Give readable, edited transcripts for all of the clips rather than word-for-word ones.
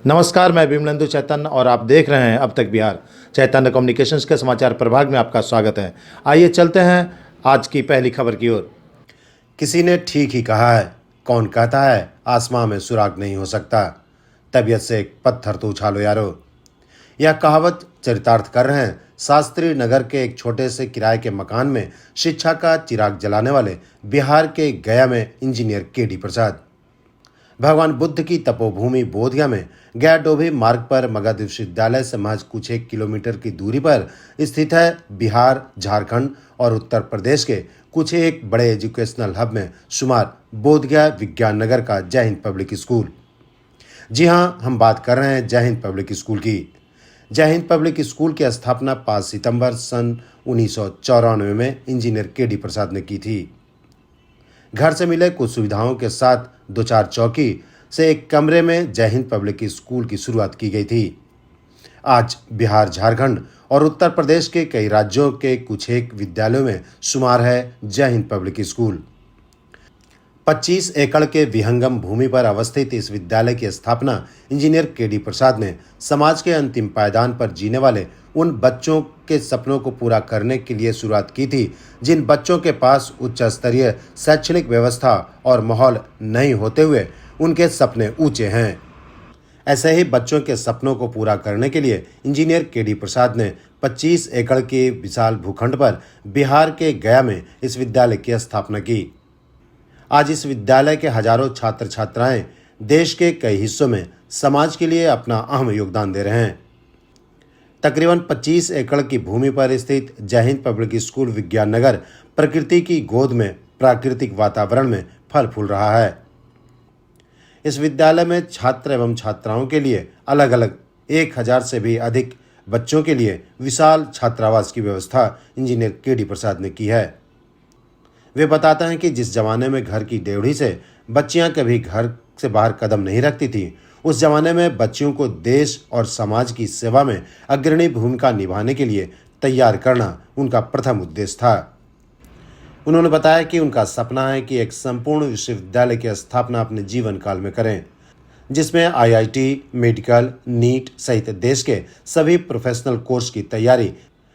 नमस्कार, मैं विमलेंदु चैतन्य और आप देख रहे हैं अब तक बिहार। चैतन्य कम्युनिकेशंस के समाचार प्रभाग में आपका स्वागत है। आइए चलते हैं आज की पहली खबर की ओर। किसी ने ठीक ही कहा है, कौन कहता है आसमां में सुराग नहीं हो सकता। तबीयत से एक पत्थर तो उछालो यारो। यह कहावत चरितार्थ कर रहे हैं शास्त्री नगर के एक छोटे से किराए के मकान में शिक्षा का चिराग जलाने वाले बिहार के गया में इंजीनियर केडी प्रसाद। भगवान बुद्ध की तपोभूमि बोधगया में गया डोभी मार्ग पर मगध विश्वविद्यालय से महज कुछ 1 किलोमीटर की दूरी पर स्थित है बिहार, झारखंड और उत्तर प्रदेश के कुछ एक बड़े एजुकेशनल हब में शुमार बोधगया विज्ञान नगर का जय हिंद पब्लिक स्कूल। जी हाँ, हम बात कर रहे हैं जय हिंद पब्लिक स्कूल की। जय हिंद पब्लिक स्कूल की स्थापना 5 सितंबर सन 1994 में इंजीनियर केडी प्रसाद ने की थी। घर से मिले कुछ सुविधाओं के साथ 2-4 चौकी से एक कमरे में जय हिंद पब्लिक स्कूल की शुरुआत की गई थी। आज बिहार, झारखंड और उत्तर प्रदेश के कई राज्यों के कुछ एक विद्यालयों में शुमार है जय हिंद पब्लिक स्कूल। 25 एकड़ के विहंगम भूमि पर अवस्थित इस विद्यालय की स्थापना इंजीनियर केडी प्रसाद ने समाज के अंतिम पायदान पर जीने वाले उन बच्चों के सपनों को पूरा करने के लिए शुरुआत की थी जिन बच्चों के पास उच्च स्तरीय शैक्षणिक व्यवस्था और माहौल नहीं होते हुए उनके सपने ऊंचे हैं। ऐसे ही बच्चों के सपनों को पूरा करने के लिए इंजीनियर केडी प्रसाद ने 25 एकड़ के विशाल भूखंड पर बिहार के गया में इस विद्यालय की स्थापना की। आज इस विद्यालय के हजारों छात्र छात्राएं देश के कई हिस्सों में समाज के लिए अपना अहम योगदान दे रहे हैं। तकरीबन 25 एकड़ की भूमि पर स्थित जय हिंद पब्लिक स्कूल विज्ञान नगर प्रकृति की गोद में प्राकृतिक वातावरण में फल फूल रहा है। इस विद्यालय में छात्र एवं छात्राओं के लिए अलग अलग 1000 से भी अधिक बच्चों के लिए विशाल छात्रावास की व्यवस्था इंजीनियर केडी प्रसाद ने की है। वे बताते हैं कि जिस जमाने में घर की डेवढ़ी से बच्चियां कभी घर से बाहर कदम नहीं रखती थीं, उस जमाने में बच्चियों को देश और समाज की सेवा में अग्रणी भूमिका निभाने के लिए तैयार करना उनका प्रथम उद्देश्य था। उन्होंने बताया कि उनका सपना है कि एक संपूर्ण विश्वविद्यालय की स्थापना अपने जीवन काल में करें, जिसमें IIT, मेडिकल, नीट सहित देश के सभी प्रोफेशनल कोर्स की तैयारी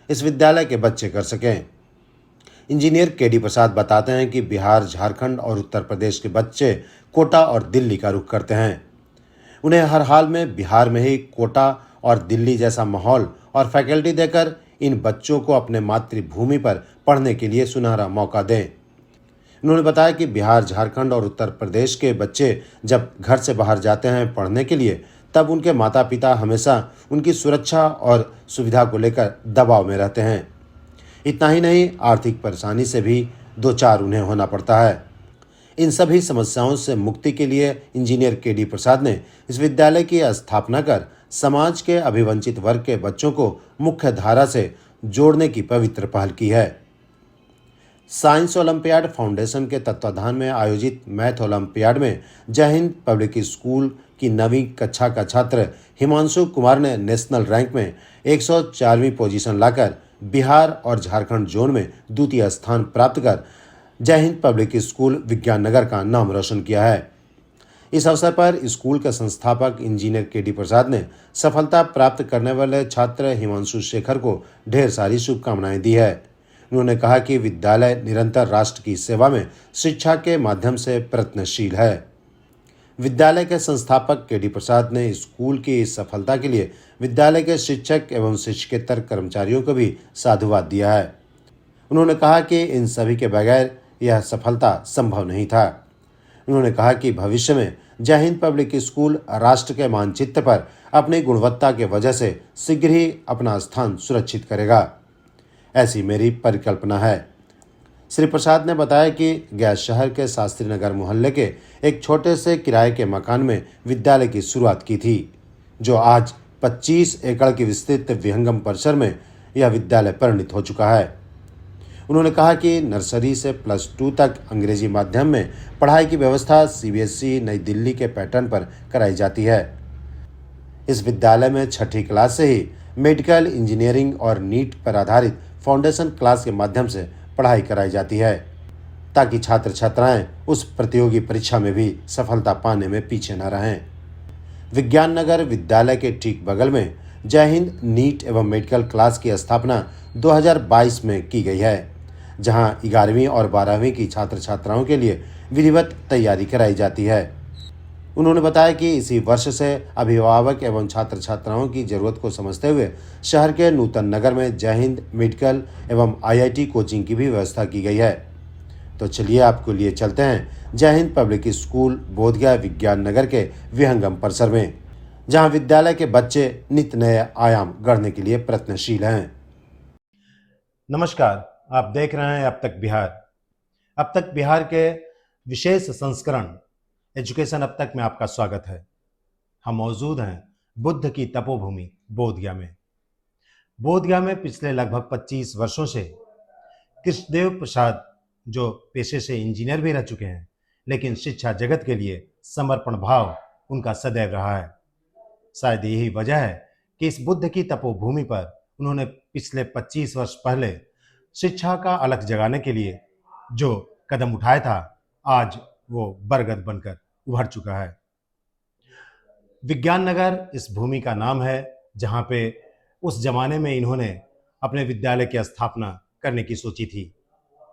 इस विद्यालय के बच्चे कर सकें। इंजीनियर केडी प्रसाद बताते हैं कि बिहार, झारखंड और उत्तर प्रदेश के बच्चे कोटा और दिल्ली का रुख करते हैं। उन्हें हर हाल में बिहार में ही कोटा और दिल्ली जैसा माहौल और फैकल्टी देकर इन बच्चों को अपने मातृभूमि पर पढ़ने के लिए सुनहरा मौका दें। उन्होंने बताया कि बिहार, झारखंड और उत्तर प्रदेश के बच्चे जब घर से बाहर जाते हैं पढ़ने के लिए, तब उनके माता पिता हमेशा उनकी सुरक्षा और सुविधा को लेकर दबाव में रहते हैं। इतना ही नहीं, आर्थिक परेशानी से भी दो चार उन्हें होना पड़ता है। इन सभी समस्याओं से मुक्ति के लिए इंजीनियर केडी प्रसाद ने इस विद्यालय की स्थापना कर समाज के अभिवंचित वर्ग के बच्चों को मुख्य धारा से जोड़ने की पवित्र पहल की है। साइंस ओलंपियाड फाउंडेशन के तत्वाधान में आयोजित मैथ ओलंपियाड में जय हिंद पब्लिक स्कूल की 9वीं कक्षा का छात्र हिमांशु कुमार ने नेशनल रैंक में 104वीं पोजीशन लाकर बिहार और झारखंड जोन में द्वितीय स्थान प्राप्त कर जय हिंद पब्लिक स्कूल विज्ञान नगर का नाम रोशन किया है। इस अवसर पर स्कूल के संस्थापक इंजीनियर केडी प्रसाद ने सफलता प्राप्त करने वाले छात्र हिमांशु शेखर को ढेर सारी शुभकामनाएं दी है। उन्होंने कहा कि विद्यालय निरंतर राष्ट्र की सेवा में शिक्षा के माध्यम से प्रयत्नशील है। विद्यालय के संस्थापक केडी प्रसाद ने स्कूल की इस सफलता के लिए विद्यालय के शिक्षक एवं शिक्षकेतर कर्मचारियों को भी साधुवाद दिया है। उन्होंने कहा कि इन सभी के बगैर यह सफलता संभव नहीं था। उन्होंने कहा कि भविष्य में जय हिंद पब्लिक स्कूल राष्ट्र के मानचित्र पर अपनी गुणवत्ता के वजह से शीघ्र ही अपना स्थान सुरक्षित करेगा, ऐसी मेरी परिकल्पना है। श्री प्रसाद ने बताया कि गया शहर के शास्त्री नगर मोहल्ले के एक छोटे से किराए के मकान में विद्यालय की शुरुआत की थी, जो आज 25 एकड़ की विस्तृत विहंगम परिसर में यह विद्यालय परिणित हो चुका है। उन्होंने कहा कि नर्सरी से +2 तक अंग्रेजी माध्यम में पढ़ाई की व्यवस्था CBSE नई दिल्ली के पैटर्न पर कराई जाती है। इस विद्यालय में 6ठी क्लास से ही मेडिकल, इंजीनियरिंग और नीट पर आधारित फाउंडेशन क्लास के माध्यम से पढ़ाई कराई जाती है, ताकि छात्र छात्राएं उस प्रतियोगी परीक्षा में भी सफलता पाने में पीछे न रहें। विज्ञान नगर विद्यालय के ठीक बगल में जय हिंद नीट एवं मेडिकल क्लास की स्थापना 2022 में की गई है, जहां 11वीं और 12वीं की छात्र छात्राओं के लिए विधिवत तैयारी कराई जाती है। उन्होंने बताया कि इसी वर्ष से अभिभावक एवं छात्र छात्राओं की जरूरत को समझते हुए शहर के नूतन नगर में जय हिंद मेडिकल एवं IIT कोचिंग की भी व्यवस्था की गई है। तो चलिए आपको लिए चलते हैं जय हिंद पब्लिक स्कूल बोधगया विज्ञान नगर के विहंगम परिसर में, जहां विद्यालय के बच्चे नित नए आयाम गढ़ने के लिए प्रयत्नशील हैं। नमस्कार, आप देख रहे हैं अब तक बिहार। अब तक बिहार के विशेष संस्करण एजुकेशन अब तक में आपका स्वागत है। हम मौजूद हैं बुद्ध की तपोभूमि बोधगया में। बोधगया में पिछले लगभग 25 वर्षों से कृष्णदेव प्रसाद, जो पेशे से इंजीनियर भी रह चुके हैं, लेकिन शिक्षा जगत के लिए समर्पण भाव उनका सदैव रहा है। शायद यही वजह है कि इस बुद्ध की तपोभूमि पर उन्होंने पिछले 25 वर्ष पहले शिक्षा का अलख जगाने के लिए जो कदम उठाया था, आज वो बरगद बनकर उभर चुका है। विज्ञान नगर इस भूमि का नाम है, जहाँ पे उस जमाने में इन्होंने अपने विद्यालय की स्थापना करने की सोची थी।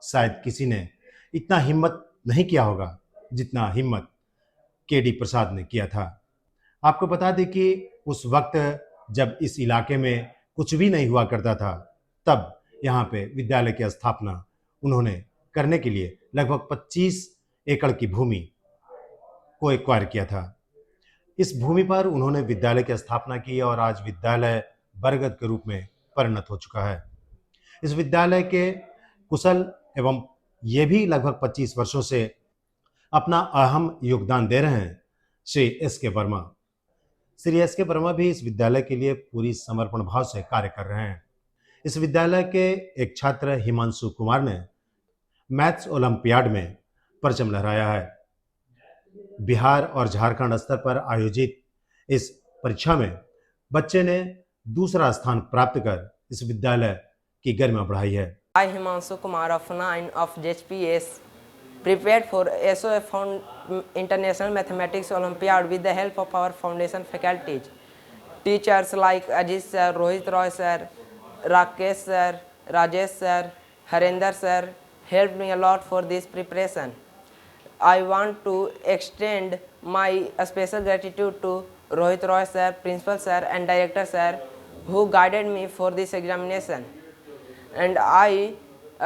शायद किसी ने इतना हिम्मत नहीं किया होगा जितना हिम्मत KD प्रसाद ने किया था। आपको बता दें कि उस वक्त जब इस इलाके में कुछ भी नहीं हुआ करता था, तब यहाँ पे विद्यालय की स्थापना उन्होंने करने के लिए लगभग 25 एकड़ की भूमि को एक्वायर किया था। इस भूमि पर उन्होंने विद्यालय की स्थापना की और आज विद्यालय बरगद के रूप में परिणत हो चुका है। इस विद्यालय के कुशल एवं ये भी लगभग 25 वर्षों से अपना अहम योगदान दे रहे हैं श्री SK वर्मा। श्री SK वर्मा भी इस विद्यालय के लिए पूरी समर्पण भाव से कार्य कर रहे हैं। इस विद्यालय के एक छात्र हिमांशु कुमार ने मैथ्स ओलंपियाड में परचम लहराया है। बिहार और झारखंड स्तर पर आयोजित इस परीक्षा में बच्चे ने दूसरा स्थान प्राप्त कर इस विद्यालय की गरिमा बढ़ाई है। I, Himanshu Kumar of 9 of JHPS, prepared for SOF International Mathematics Olympiad with the help of our foundation faculties. Teachers like Ajit sir, Rohit Roy sir, Rakesh sir, Rajesh sir, Harinder sir helped me a lot for this preparation. I want to extend my special gratitude to Rohit Roy sir, Principal sir and Director sir who guided me for this examination. And I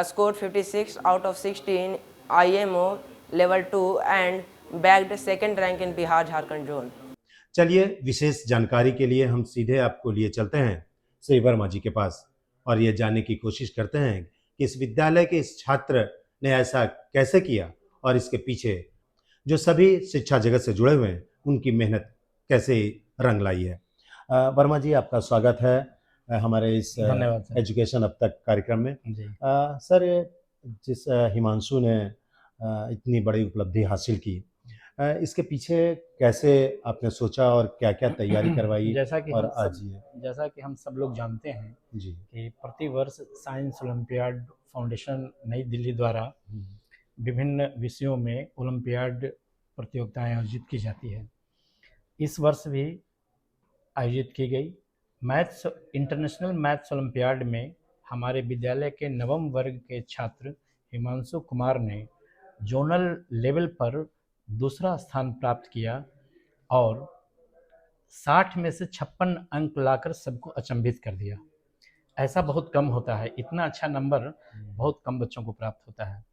scored 56 out of 16 IMO level 2 and bagged second rank in Bihar Jharkhand zone. चलिए विशेष जानकारी के लिए हम सीधे आपको लिए चलते हैं श्री वर्मा जी के पास और ये जानने की कोशिश करते हैं कि इस विद्यालय के इस छात्र ने ऐसा कैसे किया और इसके पीछे जो सभी शिक्षा जगत से जुड़े हुए हैं उनकी मेहनत कैसे रंग लाई है। वर्मा जी, आपका स्वागत है हमारे इस धन्यवाद सर। एजुकेशन अब तक कार्यक्रम में। जी सर, जिस हिमांशु ने इतनी बड़ी उपलब्धि हासिल की, इसके पीछे कैसे आपने सोचा और क्या क्या तैयारी करवाई और आज ये जैसा कि हम सब लोग जानते हैं जी कि प्रतिवर्ष साइंस ओलंपियाड फाउंडेशन नई दिल्ली द्वारा विभिन्न विषयों में ओलंपियाड प्रतियोगिताएं आयोजित की जाती है। इस वर्ष भी आयोजित की गई। मैथ्स इंटरनेशनल मैथ्स ओलंपियाड में हमारे विद्यालय के नवम वर्ग के छात्र हिमांशु कुमार ने जोनल लेवल पर दूसरा स्थान प्राप्त किया और 60 में से 56 अंक लाकर सबको अचंभित कर दिया। ऐसा बहुत कम होता है, इतना अच्छा नंबर बहुत कम बच्चों को प्राप्त होता है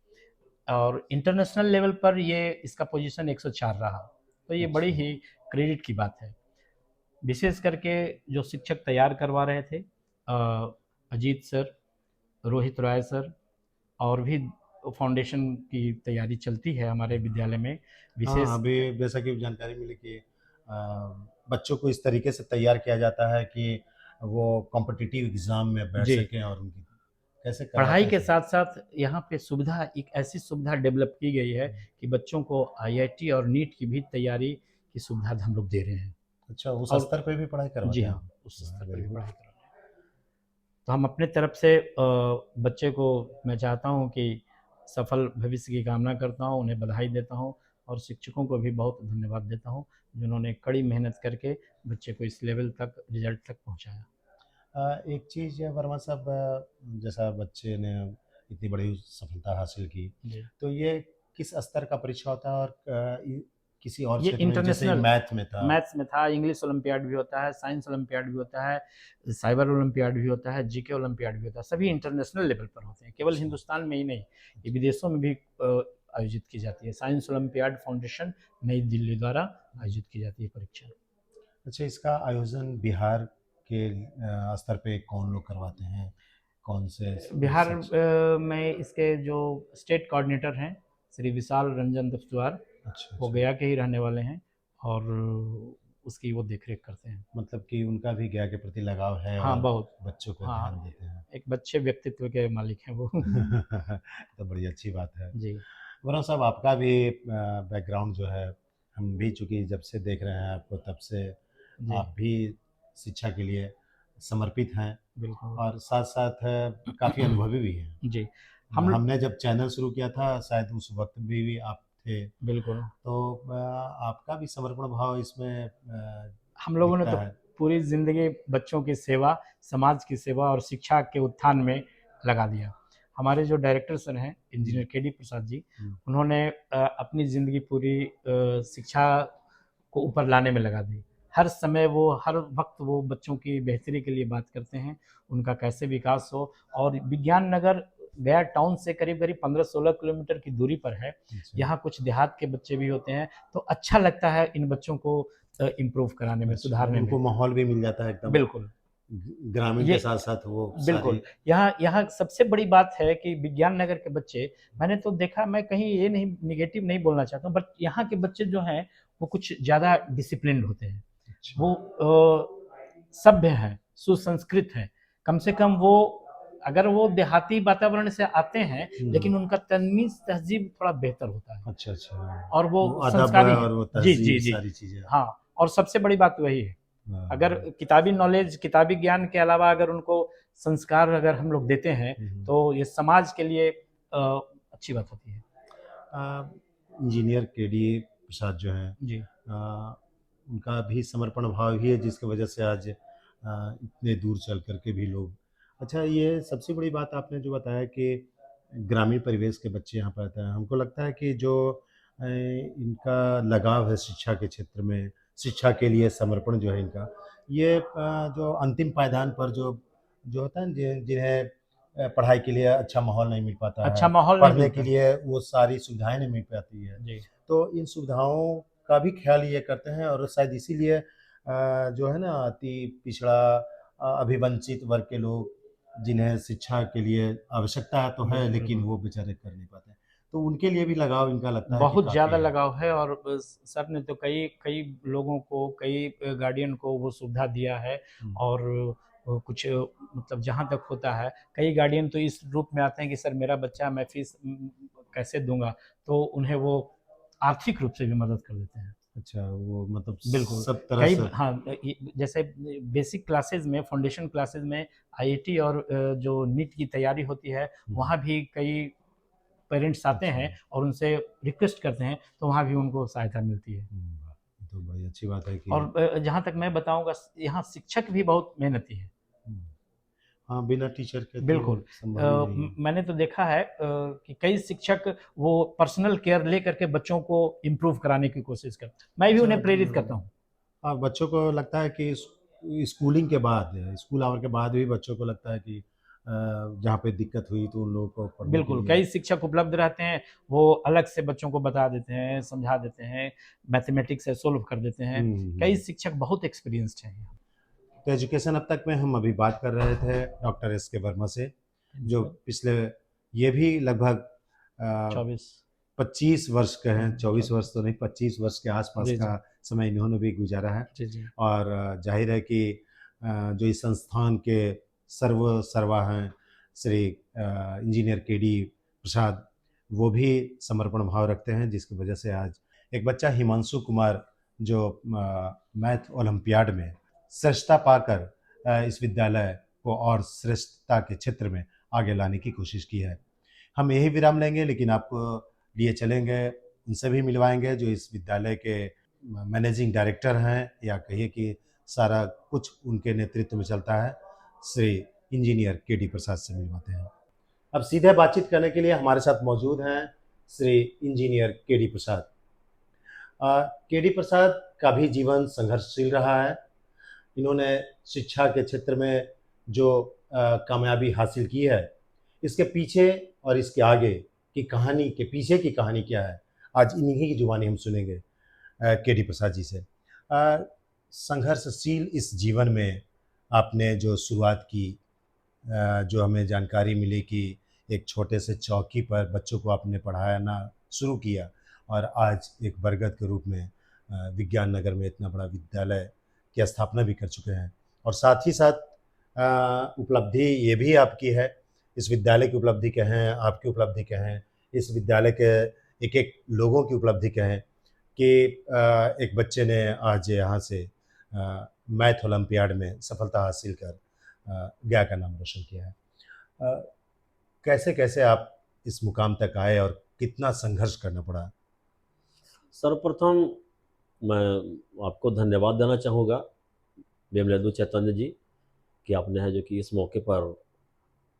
और इंटरनेशनल लेवल पर ये इसका पोजीशन 104 रहा, तो ये बड़ी ही क्रेडिट की बात है। विशेष करके जो शिक्षक तैयार करवा रहे थे अजीत सर, रोहित राय सर और भी फाउंडेशन की तैयारी चलती है हमारे विद्यालय में। विशेष अभी जैसा कि जानकारी मिली कि बच्चों को इस तरीके से तैयार किया जाता है कि वो कॉम्पिटिटिव एग्जाम में बैठ सकें और उनकी कैसे पढ़ाई के साथ साथ यहाँ पे सुविधा, एक ऐसी सुविधा डेवलप की गई है कि बच्चों को IIT और नीट की भी तैयारी की सुविधा हम लोग दे रहे हैं। अच्छा, उस स्तर पे भी पढ़ाई करवाते हैं? जी हाँ, उस स्तर पर भी पढ़ाई कर रहे हैं। तो हम अपने तरफ से बच्चे को मैं चाहता हूँ कि सफल भविष्य की कामना करता हूँ, उन्हें बधाई देता हूँ और शिक्षकों को भी बहुत धन्यवाद देता हूँ, जिन्होंने कड़ी मेहनत करके बच्चे को इस लेवल तक, रिजल्ट तक पहुँचाया। एक चीज़ वर्मा साहब, जैसा बच्चे ने इतनी बड़ी सफलता हासिल की, जी। तो ये किस स्तर का परीक्षा होता है, और किसी और ये क्षेत्र में, जैसे इंटरनेशनल मैथ में था? मैथ्स में था, इंग्लिश ओलंपियाड भी होता है, साइंस ओलंपियाड भी होता है, साइबर ओलंपियाड भी होता है, जीके ओलंपियाड भी होता है। सभी इंटरनेशनल लेवल पर होते हैं, केवल अच्छा। हिंदुस्तान में ही नहीं, ये विदेशों में भी आयोजित की जाती है। साइंस ओलंपियाड फाउंडेशन नई दिल्ली द्वारा आयोजित की जाती है परीक्षा। अच्छा, इसका आयोजन बिहार के स्तर पे कौन लोग करवाते हैं? कौन से बिहार शिक्षक? में इसके जो स्टेट कोऑर्डिनेटर हैं, श्री विशाल रंजन दफ्तुआर, अच्छा, वो अच्छा। गया के ही रहने वाले हैं और उसकी वो देखरेख करते हैं। मतलब कि उनका भी गया के प्रति लगाव है, हाँ, और बहुत। बच्चों को ध्यान हाँ, देते हैं। एक अच्छे व्यक्तित्व के मालिक हैं वो। तो बड़ी अच्छी बात है। जी, वरुण साहब, आपका भी बैकग्राउंड जो है, हम भी चूँकि जब से देख रहे हैं आपको, तब से जी, आप भी शिक्षा के लिए समर्पित हैं, बिल्कुल। और साथ-साथ काफ़ी अनुभवी भी हैं। जी, हम हमने जब चैनल शुरू किया था, शायद उस वक़्त भी आप थे, बिल्कुल। तो आपका भी समर्पण भाव इसमें हम लोगों ने दिखता तो है। पूरी ज़िंदगी बच्चों की सेवा, समाज की सेवा और शिक्षा के उत्थान में लगा दिया। हमारे जो डायरेक्टर सर हैं, इंजीनियर केडी प्रसाद जी, हुँ। उन्होंने अपनी ज़िंदगी पूरी शिक्षा को ऊपर लाने में लगा दी। हर समय वो, हर वक़्त वो बच्चों की बेहतरी के लिए बात करते हैं, उनका कैसे विकास हो। और विज्ञान नगर गया टाउन से करीब-करीब 15-16 किलोमीटर की दूरी पर है। अच्छा। यहाँ कुछ देहात के बच्चे भी होते हैं, तो अच्छा लगता है इन बच्चों को इम्प्रूव कराने में, अच्छा, सुधारने उनको में। माहौल भी मिल जाता है एकदम, बिल्कुल, ग्रामीण ये के साथ-साथ वो बिल्कुल। सारी। यहाँ यहाँ सबसे बड़ी बात है कि विज्ञान नगर के बच्चे, मैंने तो देखा, मैं कहीं ये नहीं नेगेटिव नहीं बोलना चाहता हूँ, बट यहाँ के बच्चे जो हैं, वो कुछ ज़्यादा डिसिप्लिन्ड होते हैं। अच्छा। वो सभ्य हैं, सुसंस्कृत हैं। कम से कम वो, अगर वो देहाती वातावरण से आते हैं, लेकिन उनका तमीज़-तहज़ीब थोड़ा बेहतर होता है अच्छा, अच्छा। और वो वो अदब संस्कारी हैं। और वो जी, जी, तहज़ीब, जी। सारी चीज़ें। हाँ, और सबसे बड़ी बात वही है। अगर हाँ। किताबी नॉलेज, किताबी ज्ञान के अलावा अगर उनको संस्कार अगर हम लोग देते हैं, हुँ। तो ये समाज के लिए अच्छी बात होती है। इंजीनियर केडी प्रसाद जो हैं, जी, उनका भी समर्पण भाव ही है जिसकी वजह से आज इतने दूर चल कर के भी लोग। अच्छा, ये सबसे बड़ी बात आपने जो बताया कि ग्रामीण परिवेश के बच्चे यहाँ पर आते हैं। हमको लगता है कि जो इनका लगाव है शिक्षा के क्षेत्र में, शिक्षा के लिए समर्पण जो है इनका, ये जो अंतिम पायदान पर जो जो होता है ना, जिन्हें पढ़ाई के लिए अच्छा माहौल नहीं मिल पाता अच्छा है, माहौल नहीं पढ़ने मिलता के है। लिए वो सारी सुविधाएँ नहीं मिल पाती है। जी, तो इन सुविधाओं का भी ख्याल ये करते हैं, और शायद इसीलिए जो है ना, अति पिछड़ा अभिवंचित वर्ग के लोग, जिन्हें शिक्षा के लिए आवश्यकता तो है, बिल्कुल, लेकिन बिल्कुल। वो बेचारे कर नहीं पाते हैं। तो उनके लिए भी लगाव इनका लगता है कि बहुत काफ़ी ज़्यादा है। लगाव है और सर ने तो कई कई लोगों को, कई गार्डियन को वो सुविधा दिया है। हुँ। और कुछ मतलब जहाँ तक होता है, कई गार्डियन तो इस रूप में आते हैं कि सर मेरा बच्चा, मैं फीस कैसे दूँगा? तो उन्हें वो आर्थिक रूप से भी मदद कर देते हैं। अच्छा, वो मतलब बिल्कुल, सब तरह कई से। हाँ, ये जैसे बेसिक क्लासेज़ में, फाउंडेशन क्लासेज़ में आईआईटी और जो नीट की तैयारी होती है, हुँ। वहाँ भी कई पेरेंट्स आते अच्छा। हैं और उनसे रिक्वेस्ट करते हैं, तो वहाँ भी उनको सहायता मिलती है। वाह! ये तो बड़ी अच्छी बात है कि। और जहाँ तक मैं बताऊँगा, यहाँ शिक्षक भी बहुत मेहनती हैं। हुँ। हाँ, बिना टीचर के तो बिल्कुल। संभव ही नहीं है। मैंने तो देखा है कि कई शिक्षक वो पर्सनल केयर लेकर के बच्चों को इम्प्रूव कराने की कोशिश करते हैं। मैं भी अच्छा, उन्हें प्रेरित करता हूँ। हाँ, बच्चों को लगता है कि स्कूलिंग के बाद, स्कूल आवर के बाद भी बच्चों को लगता है कि जहाँ पे दिक्कत हुई तो उन लोगों को पढ़ने के बिल्कुल, लिए। कई शिक्षक उपलब्ध रहते हैं, वो अलग से बच्चों को बता देते हैं, समझा देते हैं, मैथमेटिक्स है सोल्व कर देते हैं। हुँ, हुँ, कई हुँ। शिक्षक बहुत एक्सपीरियंस्ड हैं यहाँ। तो एजुकेशन अब तक में हम अभी बात कर रहे थे डॉक्टर एस के वर्मा से, जो सर, पिछले, ये भी लगभग 24। 25 वर्ष के हैं, 24 वर्ष 24। तो नहीं, 25 वर्ष के आसपास जी, का जी। समय इन्होंने भी गुजारा है। जी, जी। और जाहिर है कि जो इस संस्थान के सर्वा हैं, श्री इंजीनियर केडी प्रसाद, वो भी समर्पण भाव रखते हैं, जिसकी वजह से आज एक बच्चा हिमांशु कुमार, जो मैथ ओलंपियाड में श्रेष्ठता पाकर इस विद्यालय को और श्रेष्ठता के क्षेत्र में आगे लाने की कोशिश की है। हम यही विराम लेंगे, लेकिन आपको लिए चलेंगे उनसे भी मिलवाएंगे जो इस विद्यालय के मैनेजिंग डायरेक्टर हैं, या कहिए कि सारा कुछ उनके नेतृत्व में चलता है, श्री इंजीनियर के डी प्रसाद से मिलवाते हैं। अब सीधे बातचीत करने के लिए हमारे साथ मौजूद हैं श्री इंजीनियर के डी प्रसाद। के डी प्रसाद का भी जीवन संघर्षशील रहा है। इन्होंने शिक्षा के क्षेत्र में जो कामयाबी हासिल की है, इसके पीछे और इसके आगे की कहानी के पीछे की कहानी क्या है, आज इन्हीं की जुबानी हम सुनेंगे के डी प्रसाद जी से। संघर्षशील इस जीवन में आपने जो शुरुआत की, जो हमें जानकारी मिली कि एक छोटे से चौकी पर बच्चों को आपने पढ़ाना शुरू किया और आज एक बरगद के रूप में विज्ञान नगर में इतना बड़ा विद्यालय की स्थापना भी कर चुके हैं, और साथ ही साथ उपलब्धि ये भी आपकी है, इस विद्यालय की उपलब्धि कहें, आपकी उपलब्धि कहें, इस विद्यालय के एक एक लोगों की उपलब्धि कहें कि एक बच्चे ने आज यहाँ से मैथ ओलंपियाड में सफलता हासिल कर गया का नाम रोशन किया है। कैसे कैसे आप इस मुकाम तक आए और कितना संघर्ष करना पड़ा? सर्वप्रथम मैं आपको धन्यवाद देना चाहूँगा विमलेंदु चैतन्य जी कि आपने है जो कि इस मौके पर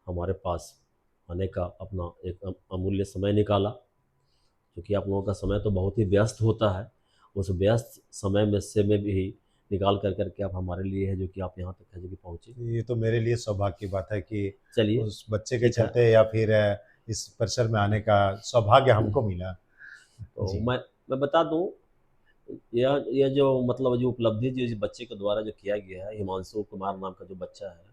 हमारे पास आने का अपना एक अमूल्य समय निकाला, क्योंकि आप लोगों का समय तो बहुत ही व्यस्त होता है। उस व्यस्त समय में से में भी निकाल कर करके आप हमारे लिए है जो कि आप यहाँ तक है जो कि पहुँचे। ये तो मेरे लिए सौभाग्य की बात है कि चलिए, उस बच्चे के ठीक है। चलते या फिर इस परिसर में आने का सौभाग्य हमको मिला। तो जी। मैं बता दूं, यह जो मतलब जो उपलब्धि जो इस बच्चे के द्वारा जो किया गया है, हिमांशु कुमार नाम का जो बच्चा है,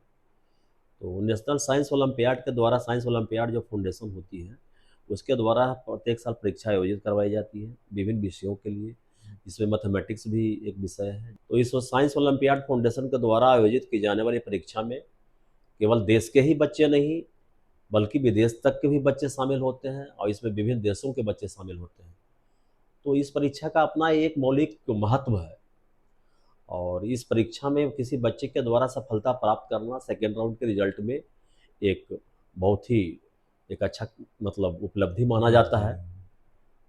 तो नेशनल साइंस ओलंपियाड के द्वारा, साइंस ओलंपियाड जो फाउंडेशन होती है उसके द्वारा प्रत्येक साल परीक्षा आयोजित करवाई जाती है विभिन्न विषयों के लिए, इसमें मैथमेटिक्स भी एक विषय है। तो इस साइंस ओलंपियाड फाउंडेशन के द्वारा आयोजित की जाने वाली परीक्षा में केवल देश के ही बच्चे नहीं बल्कि विदेश तक के भी बच्चे शामिल होते हैं, और इसमें विभिन्न देशों के बच्चे शामिल होते हैं। तो इस परीक्षा का अपना एक मौलिक महत्व है, और इस परीक्षा में किसी बच्चे के द्वारा सफलता प्राप्त करना सेकेंड राउंड के रिजल्ट में एक बहुत ही एक अच्छा मतलब उपलब्धि माना जाता है।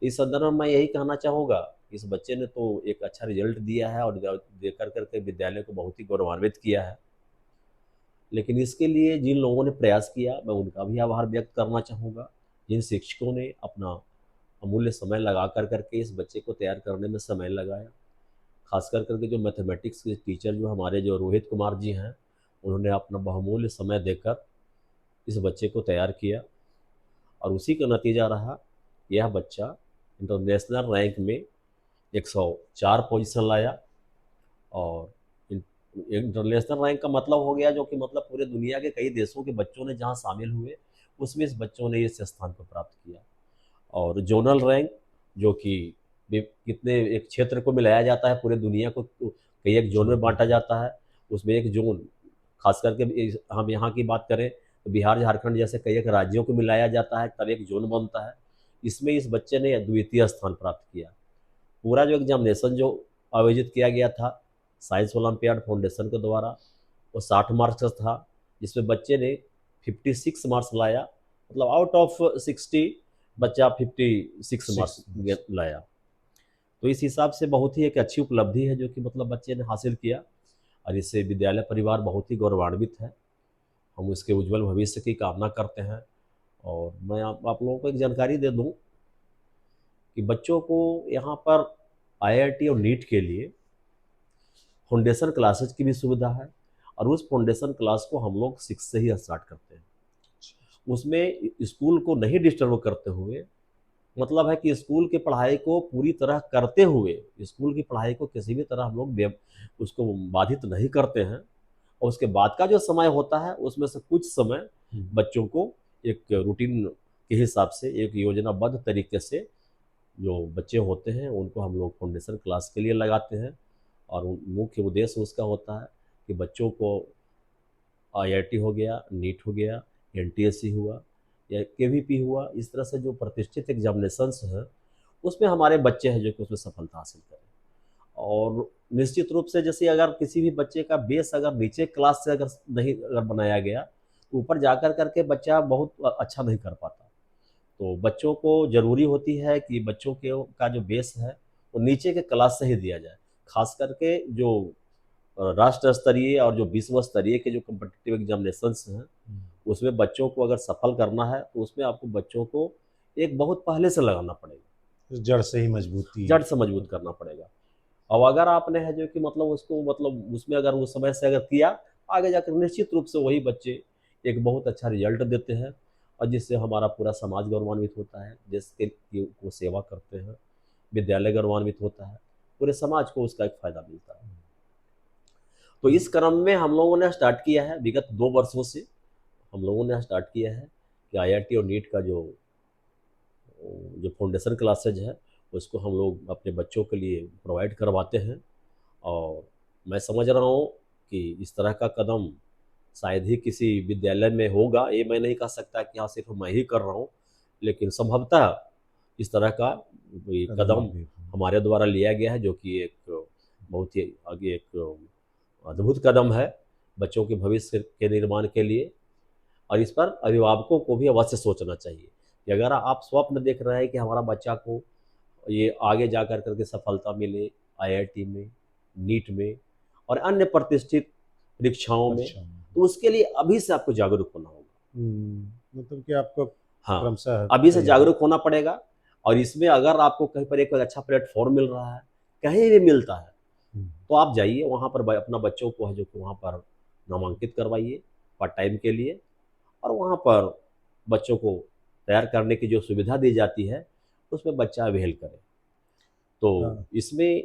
इस संदर्भ में मैं यही कहना चाहूँगा, इस बच्चे ने तो एक अच्छा रिजल्ट दिया है और देकर करके विद्यालय को बहुत ही गौरवान्वित किया है। लेकिन इसके लिए जिन लोगों ने प्रयास किया, मैं उनका भी आभार व्यक्त करना चाहूँगा। जिन शिक्षकों ने अपना अमूल्य समय लगा कर करके इस बच्चे को तैयार करने में समय लगाया, खास कर करके जो मैथमेटिक्स के टीचर जो हमारे जो रोहित कुमार जी हैं, उन्होंने अपना बहुमूल्य समय देकर इस बच्चे को तैयार किया, और उसी का नतीजा रहा यह बच्चा इंटरनेशनल रैंक में 104 पोजीशन लाया। और इंटरनेशनल रैंक का मतलब हो गया जो कि मतलब पूरे दुनिया के कई देशों के बच्चों ने जहां शामिल हुए उसमें इस बच्चों ने इस स्थान को प्राप्त किया। और जोनल रैंक जो कि कितने एक क्षेत्र को मिलाया जाता है, पूरे दुनिया को कई एक जोन में बांटा जाता है, उसमें एक जोन खास करके हम यहाँ की बात करें तो बिहार झारखंड जैसे कई एक राज्यों को मिलाया जाता है, तब एक जोन बनता है। इसमें इस बच्चे ने द्वितीय स्थान प्राप्त किया। पूरा जो एग्जामिनेशन जो आयोजित किया गया था साइंस ओलंपियाड फाउंडेशन के द्वारा, वो 60 मार्क्स का था, जिसमें बच्चे ने 56 मार्क्स लाया, मतलब आउट ऑफ 60 बच्चा 56 मार्क्स लाया। तो इस हिसाब से बहुत ही एक अच्छी उपलब्धि है जो कि मतलब बच्चे ने हासिल किया, और इससे विद्यालय परिवार बहुत ही गौरवान्वित है। हम उसके उज्जवल भविष्य की कामना करते हैं। और मैं आप लोगों को एक जानकारी दे दूं कि बच्चों को यहाँ पर IIT और नीट के लिए फाउंडेशन क्लासेज की भी सुविधा है, और उस फाउंडेशन क्लास को हम लोग 6 से ही स्टार्ट करते हैं। उसमें स्कूल को नहीं डिस्टर्ब करते हुए, मतलब है कि स्कूल की पढ़ाई को पूरी तरह करते हुए, स्कूल की पढ़ाई को किसी भी तरह हम लोग उसको बाधित नहीं करते हैं। और उसके बाद का जो समय होता है उसमें से कुछ समय बच्चों को एक रूटीन के हिसाब से, एक योजनाबद्ध तरीके से जो बच्चे होते हैं उनको हम लोग फाउंडेशन क्लास के लिए लगाते हैं। और मुख्य उद्देश्य उसका होता है कि बच्चों को IIT हो गया, नीट हो गया, NTSC हुआ या KVP हुआ, इस तरह से जो प्रतिष्ठित एग्जामिनेशंस हैं उसमें हमारे बच्चे हैं जो कि उसमें सफलता हासिल करें। और निश्चित रूप से जैसे अगर किसी भी बच्चे का बेस अगर नीचे क्लास से अगर बनाया गया तो ऊपर जाकर करके बच्चा बहुत अच्छा नहीं कर पाता। तो बच्चों को ज़रूरी होती है कि बच्चों के का जो बेस है वो नीचे के क्लास से ही दिया जाए। खास करके जो राष्ट्र स्तरीय और जो विश्व स्तरीय के जो कॉम्पिटिटिव एग्जामिनेशंस हैं, उसमें बच्चों को अगर सफल करना है तो उसमें आपको बच्चों को एक बहुत पहले से लगाना पड़ेगा, जड़ से ही मजबूती। जड़ से मजबूत करना पड़ेगा। और अगर आपने है जो कि मतलब उसको मतलब उसमें अगर उस समय से अगर किया, आगे जाकर निश्चित रूप से वही बच्चे एक बहुत अच्छा रिजल्ट देते हैं और जिससे हमारा पूरा समाज गौरवान्वित होता है, देश के को सेवा करते हैं, विद्यालय गौरवान्वित होता है, पूरे समाज को उसका एक फ़ायदा मिलता है। तो इस क्रम में हम लोगों ने स्टार्ट किया है, विगत 2 वर्षों से हम लोगों ने स्टार्ट किया है कि आईआईटी और नीट का जो फाउंडेशन क्लासेज है उसको हम लोग अपने बच्चों के लिए प्रोवाइड करवाते हैं। और मैं समझ रहा हूँ कि इस तरह का कदम शायद ही किसी विद्यालय में होगा, ये मैं नहीं कह सकता कि हाँ सिर्फ मैं ही कर रहा हूँ, लेकिन संभवतः इस तरह का ये कदम हमारे द्वारा लिया गया है, जो कि एक बहुत ही आगे एक अद्भुत कदम है बच्चों के भविष्य के निर्माण के लिए। और इस पर अभिभावकों को भी अवश्य सोचना चाहिए कि अगर आप स्वप्न देख रहे हैं कि हमारा बच्चा को ये आगे जा कर करके सफलता मिले आईआईटी में, नीट में और अन्य प्रतिष्ठित परीक्षाओं में, तो उसके लिए अभी से आपको जागरूक होना होगा। मतलब कि आपको हाँ, क्रमशः अभी से जागरूक होना पड़ेगा। और इसमें अगर आपको कहीं पर एक अच्छा प्लेटफॉर्म मिल रहा है, कहीं भी मिलता है, तो आप जाइए वहाँ पर अपना बच्चों को है जो कि वहाँ पर नामांकित करवाइए पार्ट टाइम के लिए, और वहाँ पर बच्चों को तैयार करने की जो सुविधा दी जाती है उसमें बच्चा अवेल करे। तो इसमें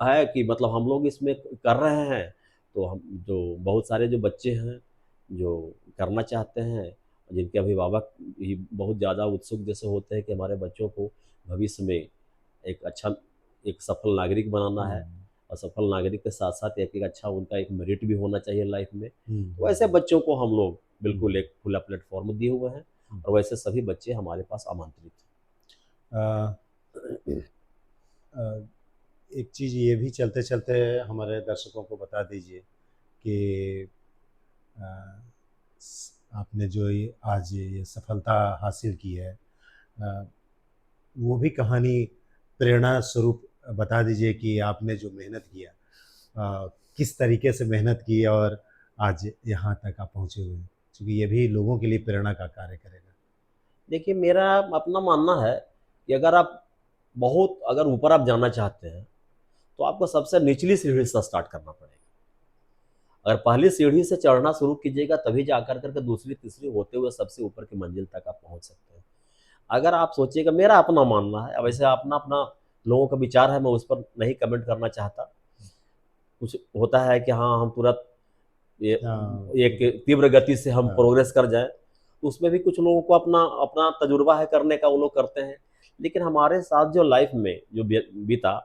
है कि मतलब हम लोग इसमें कर रहे हैं, तो हम जो बहुत सारे जो बच्चे हैं जो करना चाहते हैं, जिनके अभिभावक भी बहुत ज़्यादा उत्सुक जैसे होते हैं कि हमारे बच्चों को भविष्य में एक अच्छा एक सफल नागरिक बनाना है, और सफल नागरिक के साथ साथ एक अच्छा उनका एक मेरिट भी होना चाहिए लाइफ में, तो ऐसे बच्चों को हम लोग बिल्कुल एक खुला प्लेटफॉर्म दिए हुए हैं, और वैसे सभी बच्चे हमारे पास आमंत्रित हैं। एक चीज़ ये भी चलते चलते हमारे दर्शकों को बता दीजिए कि आपने जो ये आज ये सफलता हासिल की है, वो भी कहानी प्रेरणा स्वरूप बता दीजिए कि आपने जो मेहनत किया, किस तरीके से मेहनत की और आज यहाँ तक आप पहुँचे हुए हैं, क्योंकि ये भी लोगों के लिए प्रेरणा का कार्य करेगा। देखिए, मेरा अपना मानना है कि अगर आप बहुत अगर ऊपर आप जाना चाहते हैं तो आपको सबसे निचली सीढ़ी से स्टार्ट करना पड़ेगा। अगर पहली सीढ़ी से चढ़ना शुरू कीजिएगा तभी जा कर के दूसरी तीसरी होते हुए सबसे ऊपर की मंजिल तक आप पहुंच सकते हैं। अगर आप सोचिएगा, मेरा अपना मानना है, अब वैसे अपना अपना लोगों का विचार है, मैं उस पर नहीं कमेंट करना चाहता। कुछ होता है कि हाँ हम तुरंत ये एक तीव्र गति से हम प्रोग्रेस कर जाएं, तो उसमें भी कुछ लोगों को अपना अपना तजुर्बा है करने का, वो लोग करते हैं। लेकिन हमारे साथ जो लाइफ में जो बीता,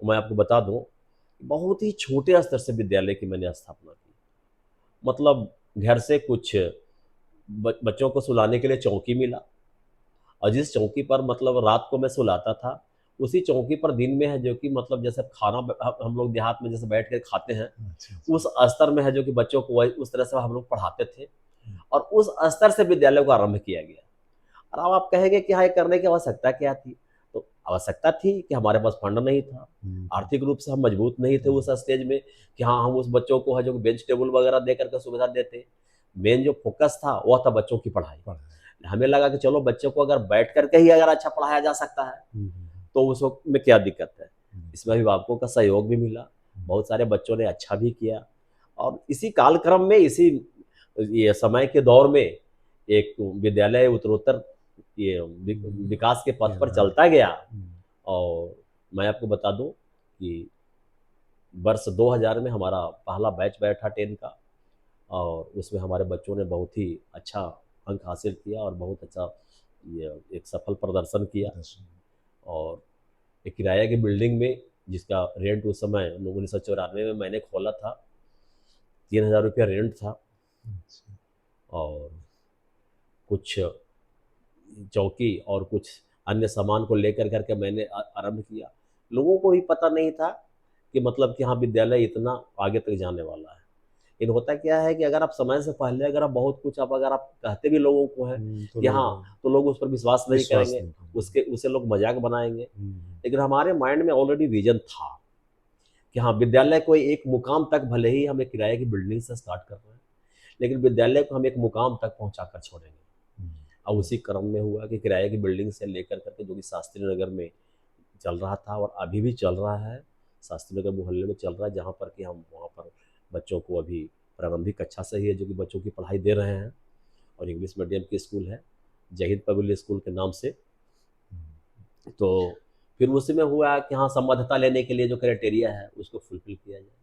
वो मैं आपको बता दूं, बहुत ही छोटे स्तर से विद्यालय की मैंने स्थापना की। मतलब घर से कुछ बच्चों को सुलाने के लिए चौकी मिला, और जिस चौकी पर मतलब रात को मैं सुलाता था, उसी चौकी पर दिन में है जो कि मतलब जैसे खाना हम लोग देहात में जैसे बैठ कर खाते हैं, उस स्तर में है जो कि बच्चों को उस तरह से हम लोग पढ़ाते थे, और उस स्तर से विद्यालय को आरंभ किया गया। और अब आप कहेंगे कि हाँ ये करने की आवश्यकता क्या थी? तो आवश्यकता थी कि हमारे पास फंड नहीं था, आर्थिक रूप से हम मजबूत नहीं थे उस स्टेज में कि हाँ हम उस बच्चों को है जो बेंच टेबल वगैरह दे करके सुविधा देते। मेन जो फोकस था वह था बच्चों की पढ़ाई। हमें लगा कि चलो बच्चों को अगर बैठ करके ही अगर अच्छा पढ़ाया जा सकता है तो उस वक्त में क्या दिक्कत है। इसमें अभिभावकों का सहयोग भी मिला, बहुत सारे बच्चों ने अच्छा भी किया, और इसी कालक्रम में इसी ये समय के दौर में एक विद्यालय उत्तरोत्तर ये विकास के पथ पर चलता गया। और मैं आपको बता दूं कि वर्ष 2000 में हमारा पहला बैच बैठा 10 का, और उसमें हमारे बच्चों ने बहुत ही अच्छा अंक हासिल किया और बहुत अच्छा ये एक सफल प्रदर्शन किया। और एक किराया की बिल्डिंग में, जिसका रेंट उस समय 1994 में मैंने खोला था, 3000 रुपया रेंट था, और कुछ चौकी और कुछ अन्य सामान को लेकर करके मैंने आरंभ किया। लोगों को ही पता नहीं था कि मतलब कि हाँ विद्यालय इतना आगे तक जाने वाला है। इन होता क्या है कि अगर आप समय से पहले अगर आप बहुत कुछ आप अगर आप कहते भी लोगों को है तो कि लोग हाँ, तो लोग उस पर विश्वास नहीं विश्वास करेंगे, नहीं करेंगे। उसके उसे लोग मजाक बनाएंगे। हम्म, लेकिन हमारे माइंड में ऑलरेडी विजन था कि हाँ, विद्यालय को एक मुकाम तक, भले ही हम एक किराए की बिल्डिंग से स्टार्ट कर रहे हैं, लेकिन विद्यालय को हम एक मुकाम तक पहुंचा कर छोड़ेंगे। हम्म, अब उसी क्रम में हुआ कि किराए की बिल्डिंग से लेकर करके जो कि शास्त्री नगर में चल रहा था और अभी भी चल रहा है, शास्त्री नगर मोहल्ले में चल रहा है, जहाँ पर कि हम वहाँ पर बच्चों को अभी प्रारंभिक कक्षा से ही है जो कि बच्चों की पढ़ाई दे रहे हैं, और इंग्लिश मीडियम की स्कूल है, जय हिंद पब्लिक स्कूल के नाम से। तो फिर उसी में हुआ कि हाँ, संबद्धता लेने के लिए जो क्राइटेरिया है उसको फुलफिल किया जाए।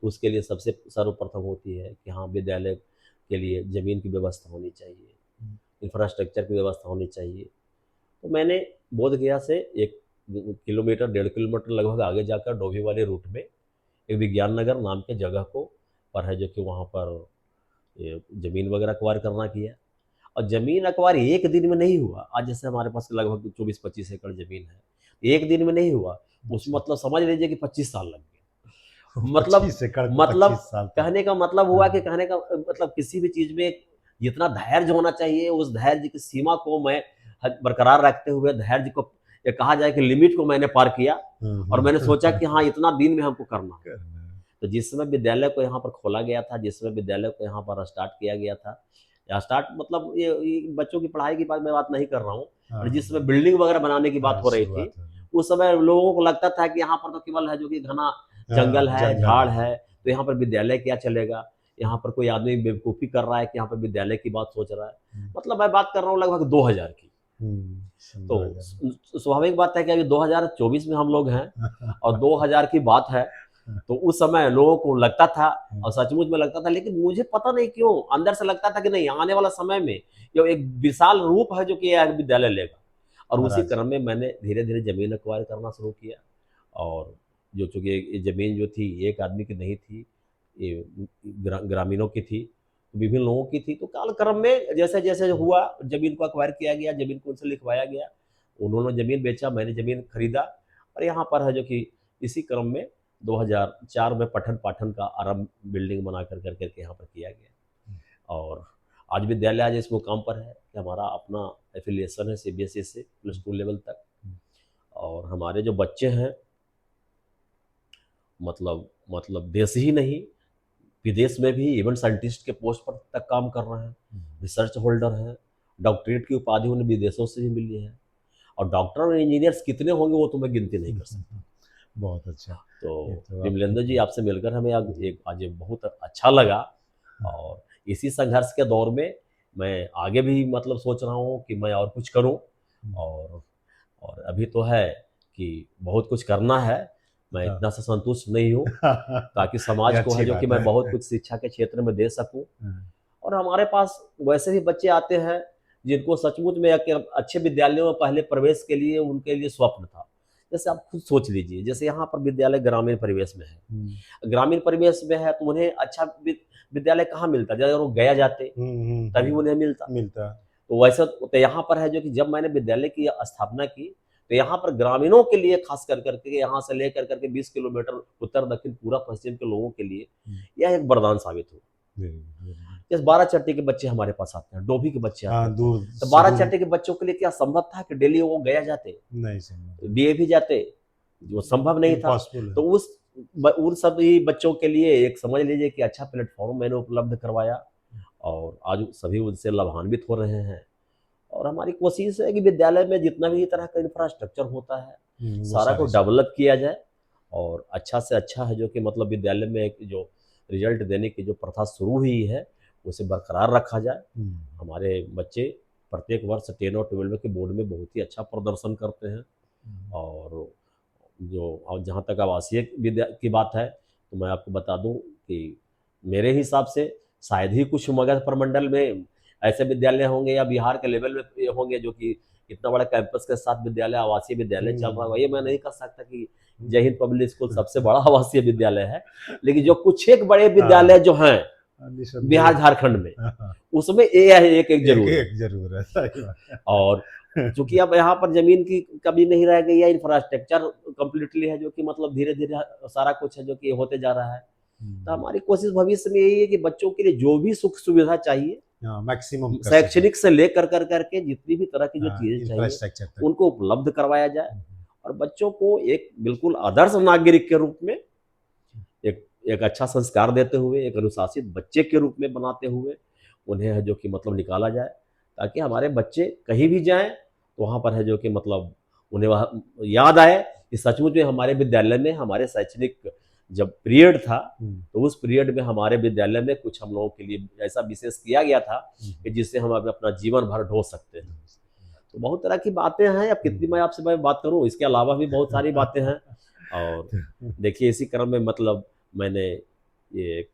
तो उसके लिए सबसे सर्वप्रथम होती है कि हाँ, विद्यालय के लिए ज़मीन की व्यवस्था होनी चाहिए, इंफ्रास्ट्रक्चर की व्यवस्था होनी चाहिए। तो मैंने बोधगया से 1 किलोमीटर 1.5 किलोमीटर लगभग आगे जाकर डोभी वाले रूट में एक विज्ञान नगर नाम के जगह को पर है, जो कि वहाँ पर ये ज़मीन वगैरह एक्वायर करना किया। और ज़मीन एक्वायर एक दिन में नहीं हुआ। आज जैसे हमारे पास लगभग 24-25 एकड़ ज़मीन है, एक दिन में नहीं हुआ। उसमें मतलब समझ लीजिए कि 25 साल लग गए। मतलब 25 एकड़ को मतलब 25 साल तक। कहने का मतलब हुआ कि हाँ। कहने का मतलब किसी भी चीज़ में जितना धैर्य होना चाहिए, उस धैर्य की सीमा को मैं बरकरार रखते हुए धैर्य को, ये कहा जाए कि लिमिट को मैंने पार किया, और मैंने सोचा कि हाँ, इतना दिन में हमको करना है। करना है। तो जिस समय विद्यालय को यहाँ पर खोला गया था, जिस समय विद्यालय को यहाँ पर स्टार्ट किया गया था, या स्टार्ट मतलब ये बच्चों की पढ़ाई की बात मैं बात नहीं कर रहा हूँ, और जिस समय बिल्डिंग वगैरह बनाने की बात हाँ, हो रही थी, शुरुआत हो गई। उस समय लोगों को लगता था कि यहाँ पर तो केवल है जो कि घना जंगल हाँ, है, झाड़ है, तो यहाँ पर विद्यालय क्या चलेगा। यहाँ पर कोई आदमी बेवकूफ़ी कर रहा है कि यहाँ पर विद्यालय की बात सोच रहा है। हम्म, मतलब मैं बात कर रहा हूँ लगभग 2000 की। सन तो 2000 स्वाभाविक बात है कि अभी 2024 में हम लोग हैं, और 2000 की बात है, तो उस समय लोगों को लगता था, और सचमुच में लगता था, लेकिन मुझे पता नहीं क्यों अंदर से लगता था कि नहीं, आने वाला समय में ये एक विशाल रूप है जो कि यह विद्यालय लेगा। और उसी महाराज। क्रम में मैंने धीरे धीरे जमीन एक्वायर करना शुरू किया, और जो चूंकि ये जमीन जो थी एक आदमी की नहीं थी, ये ग्रामीणों की थी, विभिन्न लोगों की थी। तो कालक्रम में जैसे जैसे हुआ, जमीन को एक्वायर किया गया, जमीन को उनसे लिखवाया गया, उन्होंने जमीन बेचा, मैंने जमीन खरीदा, और यहाँ पर है जो कि इसी क्रम में 2004 में पठन पाठन का आरंभ बिल्डिंग बना कर करके यहाँ पर किया गया। और आज विद्यालय आज इस मुकाम पर है कि हमारा अपना एफिलिएशन है सीबीएसई से +2 लेवल तक, और हमारे जो बच्चे हैं मतलब देश ही नहीं, विदेश में भी इवेंट साइंटिस्ट के पोस्ट पर तक काम कर रहे हैं, रिसर्च होल्डर हैं, डॉक्टरेट की उपाधि उन्हें विदेशों से भी मिली है, और डॉक्टर और इंजीनियर्स कितने होंगे वो तो मैं गिनती नहीं कर सकता। बहुत अच्छा। तो ये तो विमलेंद्र जी, आपने आपसे मिलकर हमें आज बहुत अच्छा लगा, और इसी संघर्ष के दौर में मैं आगे भी मतलब सोच रहा हूँ कि मैं और कुछ करूँ, और अभी तो है कि बहुत कुछ करना है, मैं हाँ। इतना से संतुष्ट नहीं हूँ, ताकि ये समाज को है अच्छी जो कि बात मैं है। बहुत कुछ शिक्षा के क्षेत्र में दे सकूँ। हाँ, और हमारे पास वैसे भी बच्चे आते हैं जिनको सचमुच में एक अच्छे विद्यालयों में पहले प्रवेश के लिए उनके लिए स्वप्न था। जैसे आप खुद सोच लीजिए, जैसे यहाँ पर विद्यालय ग्रामीण परिवेश में है, ग्रामीण परिवेश में है, तो उन्हें अच्छा विद्यालय कहाँ मिलता, जब वो गया जाते तभी उन्हें मिलता। मिलता। तो वैसे तो यहाँ पर है जो कि जब मैंने विद्यालय की स्थापना की, तो यहाँ पर ग्रामीणों के लिए खास कर करके यहाँ से लेकर करके 20 किलोमीटर उत्तर दक्षिण पूरा पश्चिम के लोगों के लिए यह एक वरदान साबित हुआ। जैसे 12 चट्टी के बच्चे हमारे पास आते हैं, डोभी के बच्चे आते हाँ, हैं, दूर तो 12 सुदूर चट्टी के बच्चों के लिए क्या संभव था कि डेली वो गया जाते, नहीं समझ डीएवी जाते, जो संभव नहीं था। इम्पॉसिबल है। तो उन सभी बच्चों के लिए एक समझ लीजिए कि अच्छा प्लेटफॉर्म मैंने उपलब्ध करवाया, और आज सभी उनसे लाभान्वित हो रहे हैं। और हमारी कोशिश है कि विद्यालय में जितना भी तरह का इंफ्रास्ट्रक्चर होता है, वो सारा को सारी डेवलप किया जाए, और अच्छा से अच्छा है जो कि मतलब विद्यालय में एक जो रिजल्ट देने की जो प्रथा शुरू हुई है उसे बरकरार रखा जाए। हमारे बच्चे प्रत्येक वर्ष 10 और 12 के बोर्ड में बहुत ही अच्छा प्रदर्शन करते हैं, और जहाँ तक आवासीय विद्या की बात है, तो मैं आपको बता दूं कि मेरे हिसाब से शायद ही कुछ मगध प्रमंडल में ऐसे विद्यालय होंगे या बिहार के लेवल में होंगे जो कि इतना बड़ा कैंपस के साथ विद्यालय, आवासीय विद्यालय चल रहा है। ये मैं नहीं कह सकता कि जय हिंद पब्लिक स्कूल सबसे बड़ा आवासीय विद्यालय है, लेकिन जो कुछ एक बड़े विद्यालय जो हैं बिहार झारखंड में, उसमें ये है एक जरूर है। एक जरूर है, सही बात है। और चूंकि अब यहाँ पर जमीन की कमी नहीं रह गई है, इंफ्रास्ट्रक्चर कंप्लीटली है जो कि मतलब धीरे धीरे सारा कुछ है जो कि होते जा रहा है। तो हमारी कोशिश भविष्य में यही है कि बच्चों के लिए जो भी सुख सुविधा चाहिए मैक्सिमम शैक्षणिक से लेकर कर करके जितनी भी तरह की जो चीजें चाहिए इंफ्रास्ट्रक्चर तक। उनको उपलब्ध करवाया जाए और बच्चों को एक बिल्कुल आदर्श नागरिक के रूप में एक अच्छा संस्कार देते हुए एक अनुशासित बच्चे के रूप में बनाते हुए उन्हें है जो कि मतलब निकाला जाए, ताकि हमारे बच्चे कहीं भी जाएं तो वहाँ पर है जो कि मतलब उन्हें वह याद आए कि सचमुच में हमारे विद्यालय में हमारे शैक्षणिक जब पीरियड था तो उस पीरियड में हमारे विद्यालय में कुछ हम लोगों के लिए ऐसा विशेष किया गया था कि जिससे हम अपना जीवन भर ढो सकते हैं। तो बहुत तरह की बातें हैं, अब कितनी मैं बात करूं, इसके अलावा भी बहुत सारी बातें हैं। और देखिए इसी क्रम में मतलब मैंने ये एक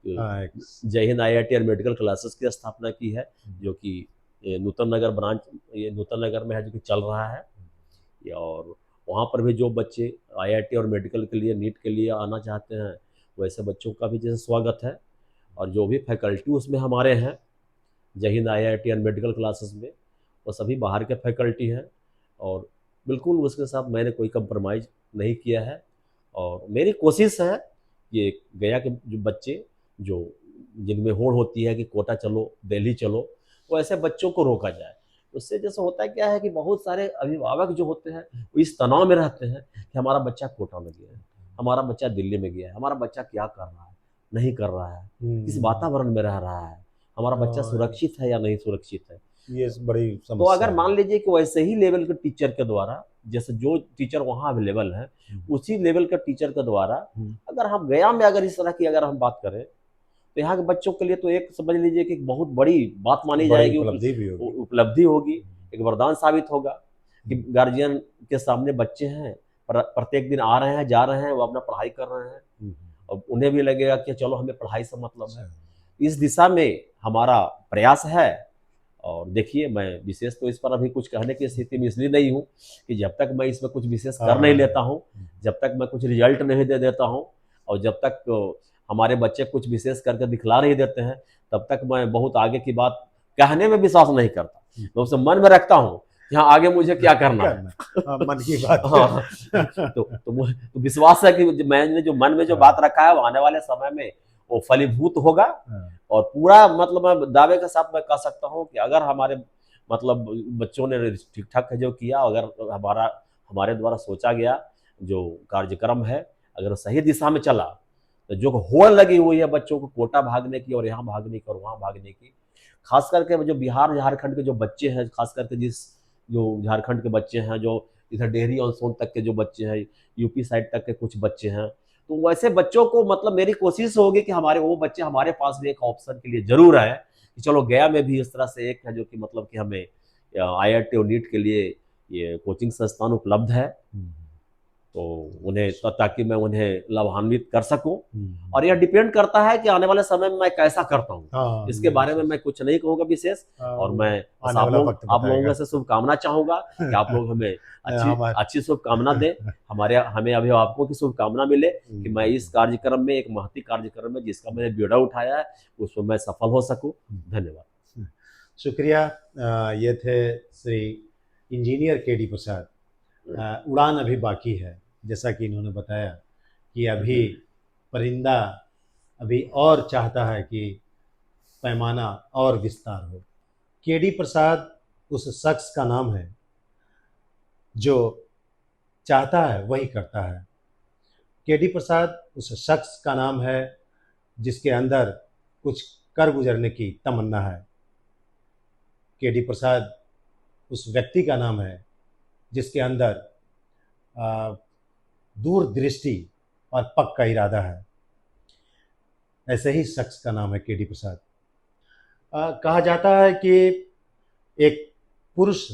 जय हिंद IIT और मेडिकल क्लासेस की स्थापना की है, जो कि नूतन नगर ब्रांच ये नूतन नगर में है जो कि चल रहा है। और वहाँ पर भी जो बच्चे IIT और मेडिकल के लिए नीट के लिए आना चाहते हैं वैसे बच्चों का भी जैसे स्वागत है। और जो भी फैकल्टी उसमें हमारे हैं जय हिंद IIT और मेडिकल क्लासेस में वो सभी बाहर के फैकल्टी हैं और बिल्कुल उसके साथ मैंने कोई कंप्रोमाइज़ नहीं किया है। और मेरी कोशिश है कि गया के जो बच्चे जो जिनमें होड़ होती है कि कोटा चलो दिल्ली चलो, वो ऐसे बच्चों को रोका जाए। उससे जैसे होता है क्या है कि बहुत सारे अभिभावक जो होते हैं वो इस तनाव में रहते हैं कि हमारा बच्चा कोटा में गया है, हमारा बच्चा दिल्ली में गया है, हमारा बच्चा क्या कर रहा है नहीं कर रहा है, किस वातावरण में रह रहा है, हमारा बच्चा सुरक्षित है या नहीं सुरक्षित है। ये बड़ी तो समस्या अगर है। मान लीजिए कि वैसे ही लेवल के टीचर के द्वारा जैसे जो टीचर वहाँ अवेलेबल है उसी लेवल के टीचर के द्वारा अगर हम गया में अगर इस तरह की अगर हम बात करें तो यहाँ के बच्चों के लिए तो एक समझ लीजिए कि एक बहुत बड़ी बात मानी बड़ी जाएगी, उपलब्धि भी होगी। उपलब्धि होगी, एक वरदान साबित होगा कि गार्जियन के सामने बच्चे हैं प्रत्येक दिन आ रहे हैं जा रहे हैं, वो अपना पढ़ाई कर रहे हैं और उन्हें भी लगेगा कि चलो हमें पढ़ाई से मतलब है। इस दिशा में हमारा प्रयास है। और देखिए मैं विशेष तो इस पर अभी कुछ कहने की स्थिति में इसलिए नहीं हूँ कि जब तक मैं इसमें कुछ विशेष कर नहीं लेता हूँ, जब तक मैं कुछ रिजल्ट नहीं दे देता हूँ और जब तक हमारे बच्चे कुछ विशेष करके दिखला नहीं देते हैं तब तक मैं बहुत आगे की बात कहने में विश्वास नहीं करता। मैं उसे मन में रखता हूँ यहाँ आगे मुझे क्या करना है। मन की बात। तो विश्वास है कि मैंने जो मन में जो बात रखा है वो आने वाले समय में वो फलीभूत होगा। और पूरा मतलब मैं दावे के साथ मैं कह सकता हूँ कि अगर हमारे मतलब बच्चों ने ठीक ठाक जो किया, अगर हमारे द्वारा सोचा गया जो कार्यक्रम है अगर सही दिशा में चला तो जो होड़ लगी हुई है बच्चों को कोटा भागने की और यहाँ भागने की और वहाँ भागने की, खास करके जो बिहार झारखंड के जो बच्चे हैं, खास करके जो झारखंड के बच्चे हैं, जो इधर डेहरी और सोन तक के जो बच्चे हैं, यूपी साइड तक के कुछ बच्चे हैं, तो वैसे बच्चों को मतलब मेरी कोशिश होगी कि हमारे वो बच्चे हमारे पास भी एक ऑप्शन के लिए जरूर आए कि चलो गया में भी इस तरह से एक है जो कि मतलब कि हमें IIT और नीट के लिए ये कोचिंग संस्थान उपलब्ध है, तो उन्हें ताकि मैं उन्हें लाभान्वित कर सकूं। और यह डिपेंड करता है कि आने वाले समय में मैं कैसा करता हूं, इसके बारे में मैं कुछ नहीं कहूंगा विशेष। और मैं आप लोगों से शुभकामना चाहूंगा कि आप लोग हमें अच्छी शुभकामना दें, हमें अभिभावकों की शुभकामना मिले कि मैं इस कार्यक्रम में एक महती कार्यक्रम में जिसका मैंने बीड़ा उठाया है उसमें मैं सफल हो सकूं। धन्यवाद, शुक्रिया। ये थे श्री इंजीनियर KD प्रसाद। उड़ान अभी बाकी है, जैसा कि इन्होंने बताया कि अभी परिंदा अभी और चाहता है कि पैमाना और विस्तार हो। KD प्रसाद उस शख्स का नाम है जो चाहता है वही करता है। KD प्रसाद उस शख्स का नाम है जिसके अंदर कुछ कर गुजरने की तमन्ना है। KD प्रसाद उस व्यक्ति का नाम है जिसके अंदर दूरदृष्टि और पक्का इरादा है। ऐसे ही शख्स का नाम है KD प्रसाद। कहा जाता है कि एक पुरुष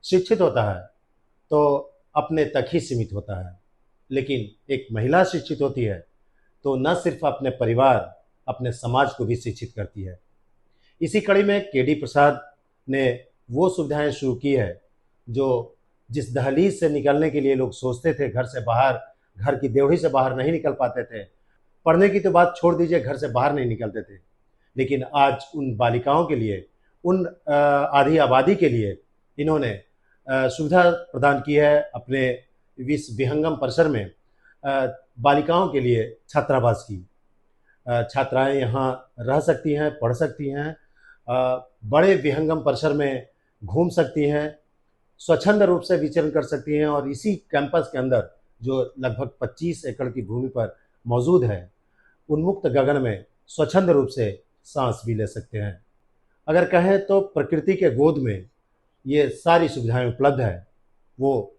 शिक्षित होता है तो अपने तक ही सीमित होता है, लेकिन एक महिला शिक्षित होती है तो न सिर्फ अपने परिवार अपने समाज को भी शिक्षित करती है। इसी कड़ी में KD प्रसाद ने वो सुविधाएं शुरू की है जो जिस दहलीज से निकलने के लिए लोग सोचते थे, घर से बाहर, घर की देवड़ी से बाहर नहीं निकल पाते थे, पढ़ने की तो बात छोड़ दीजिए, घर से बाहर नहीं निकलते थे, लेकिन आज उन बालिकाओं के लिए, उन आधी आबादी के लिए इन्होंने सुविधा प्रदान की है। अपने विश्व विहंगम परिसर में बालिकाओं के लिए छात्रावास की, छात्राएं यहाँ रह सकती हैं, पढ़ सकती हैं, बड़े विहंगम परिसर में घूम सकती हैं, स्वच्छंद रूप से विचरण कर सकती हैं और इसी कैंपस के अंदर जो लगभग 25 एकड़ की भूमि पर मौजूद है, उन्मुक्त गगन में स्वच्छंद रूप से सांस भी ले सकते हैं। अगर कहें तो प्रकृति के गोद में ये सारी सुविधाएं उपलब्ध है, वो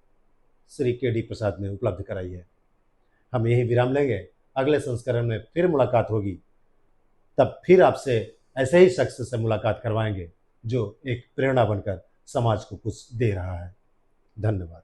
श्री के.डी. प्रसाद ने उपलब्ध कराई है। हम यही विराम लेंगे, अगले संस्करण में फिर मुलाकात होगी, तब फिर आपसे ऐसे ही शख्स से मुलाकात करवाएंगे जो एक प्रेरणा बनकर समाज को कुछ दे रहा है। धन्यवाद।